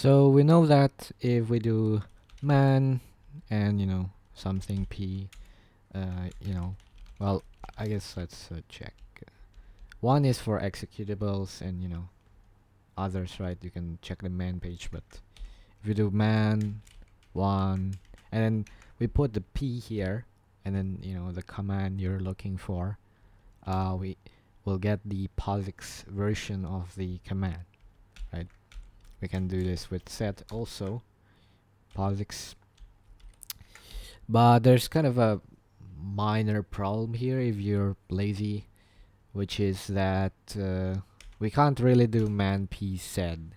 So we know that if we do man and something p, well, I guess let's check. One is for executables and others, right? You can check the man page, but if you do man one and then we put the p here and then the command you're looking for, we will get the POSIX version of the command, right? We can do this with set also POSIX, but there's kind of a minor problem here if you're lazy, which is that we can't really do man p sed,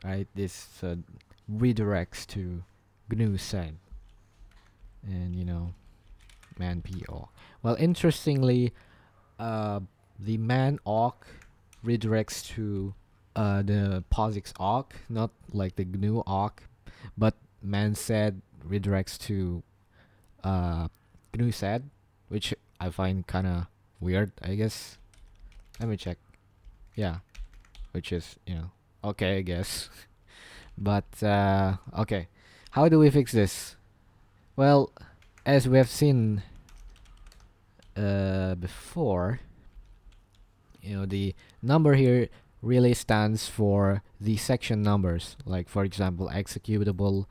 right? This redirects to GNU sed and man p awk. Well, interestingly, the man awk redirects to the POSIX awk, not like the GNU awk, but man sed redirects to GNU sed, which I find kind of weird, I guess. Let me check. Yeah, which is okay, I guess. But okay, how do we fix this? Well, as we have seen before, the number here really stands for the section numbers. Like for example, executable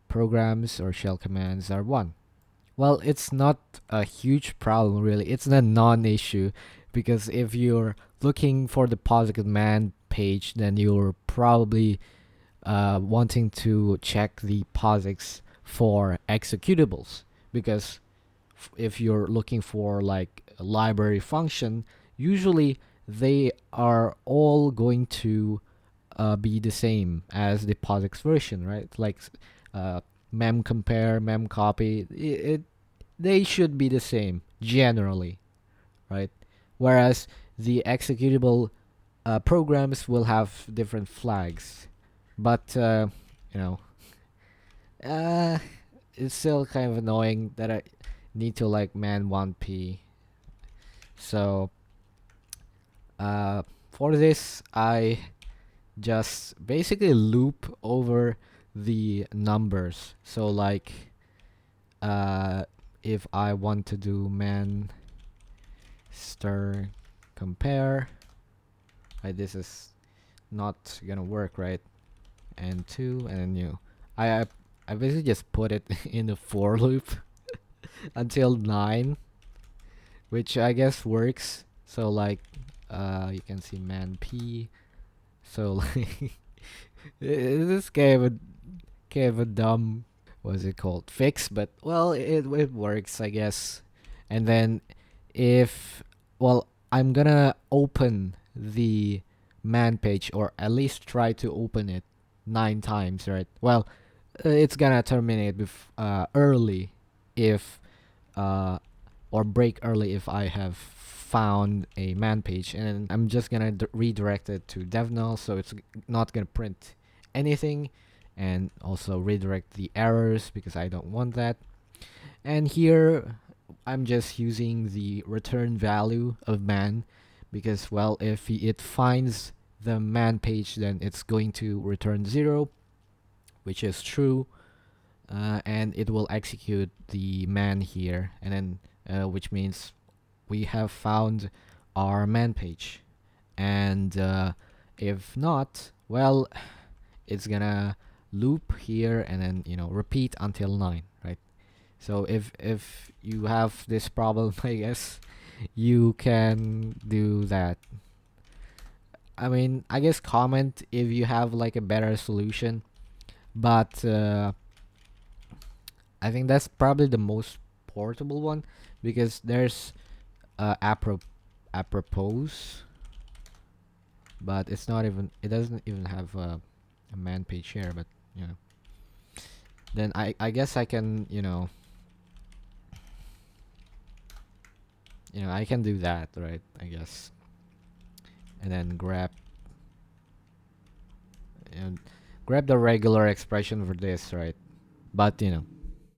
programs or shell commands are 1. Well, it's not a huge problem really. It's a non-issue because if you're looking for the POSIX command page, then you're probably wanting to check the POSIX for executables, because if you're looking for like a library function, usually they are all going to be the same as the POSIX version, right? Like mem compare, mem copy, they should be the same generally, right? Whereas the executable programs will have different flags, but you know, it's still kind of annoying that I need to like man 1p. So for this, I just basically loop over the numbers. So like if I want to do man stir compare, right, this is not gonna work, right? And 2 and I basically just put it in the for loop until 9, which I guess works. So like you can see man p. So like this kind of a dumb, what's it called, fix, but well, it works, I guess. And then if, well, I'm gonna open the man page, or at least try to open it 9 times, right? Well, it's gonna terminate early if or break early if I have found a man page, and I'm just gonna redirect it to dev null, so it's not gonna print anything, and also redirect the errors because I don't want that. And here I'm just using the return value of man because, well, if it finds the man page, then it's going to return 0, which is true, and it will execute the man here, and then which means we have found our man page. And if not, well, it's gonna loop here and then repeat until 9, right? So if you have this problem, I guess you can do that. I mean, I guess comment if you have like a better solution, but I think that's probably the most portable one, because there's apropos, but it's not even, it doesn't even have a man page here, but then I guess I can I can do that, right? I guess. And then grab the regular expression for this, right? But